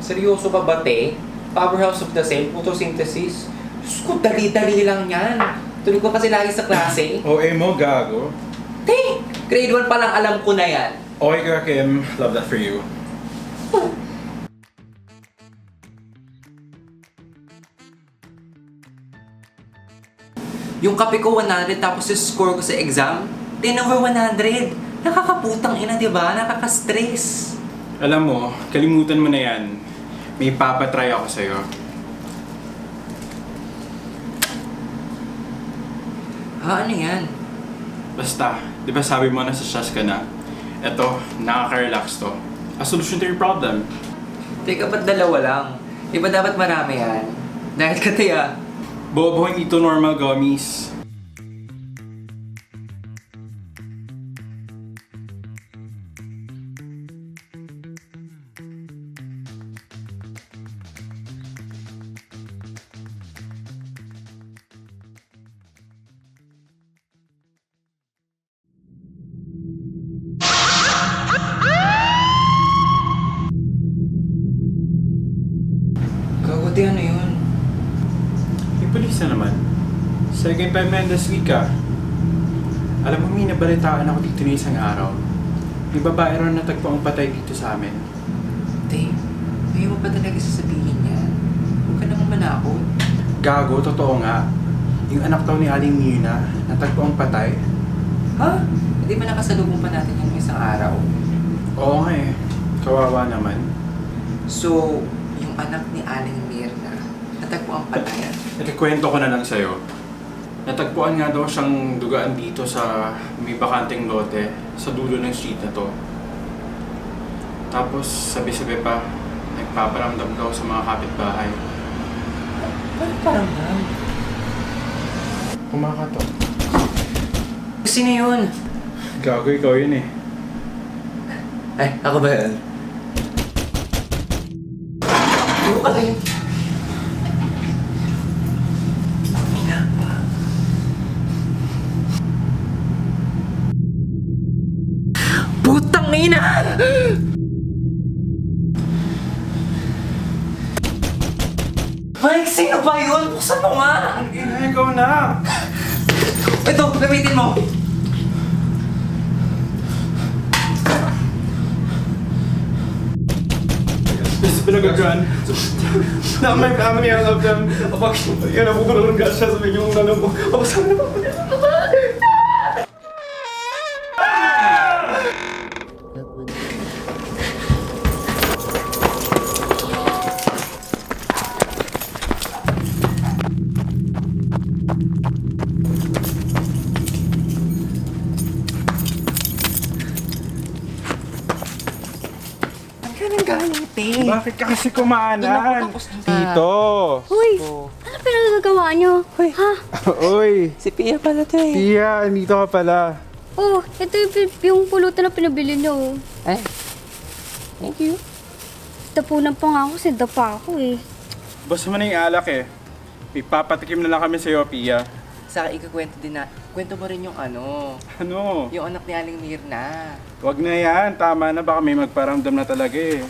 Seryoso ba ba, te? Powerhouse of the cell, photosynthesis. Diyos ko, dali-dali lang yan. Tuloy ko kasi lagi sa klase. OA mo, gago. Te, grade 1 pa lang alam ko na yan. Okay ka, Kim. Love that for you. Yung kape ko 100 tapos yung score ko sa exam, 10 over 100. Nakakaputang ina, di ba? Nakaka-stress. Alam mo, kalimutan mo na yan. May papatry ako sa'yo. Ano yan? Basta, di ba sabi mo nasa stress ka na? Eto, nakaka-relax to. A solution to your problem. Teka, ba't dalawa lang? Di ba dapat marami yan? Dahil ka, te, ah. Bobo, hindi to normal gummies. Gago, te, ano yun? May pulis na naman. Second time na this week ah. Alam mo, may nabalitaan ako dito na isang araw. May babae raw natagpo ang patay dito sa amin. Te, ayaw mo pa talaga sasabihin yan? Huwag ka naman manakot. Gago, totoo nga. Yung anak daw ni Aling Mirna, natagpo ang patay. Ha? Hindi ba nakasalubong pa natin yung isang araw? Oo nga eh. Kawawa naman. So, yung anak ni Aling Mirna, natagpo ang patayan. Ikikwento ko na lang sa'yo. Natagpuan nga daw siyang dugaan dito sa may bakanteng lote sa dulo ng street na to. Tapos sabi-sabi pa, nagpaparamdam daw sa mga kapitbahay. Parang lang. Kumakatok. Sino yun? Gago, ikaw yun eh. Ay, ako ba yun? Ano ka rin? Putang ina! Mike, sino ba yun? Buksan mo nga! Ikaw na! Ito, gamitin mo! This has been a good run. Not my family, I love them. Kapag yun, napukulong ka siya sa yung ano mo. Kapag saan na ba? Galing, te. Bakit ka kasi kumaanan? Tapos na. Dito! Hoy! Ano pinagagawa nyo? Hoy. Ha? Uy! Si Pia pala to eh. Tia, dito ka pala. Oh, ito yung pulutan na pinabili nyo. Oh. Ay. Thank you. Tapunan pa nga ako, sinda pa ako eh. Basta mo na yung alak eh. May papatikim na lang kami sa'yo, Pia. Sa akin, ikakwento din na. Kwento mo rin yung ano. Ano? Yung anak ni Aling Mirna. Wag na yan. Tama na. Baka may magparamdam na talaga eh.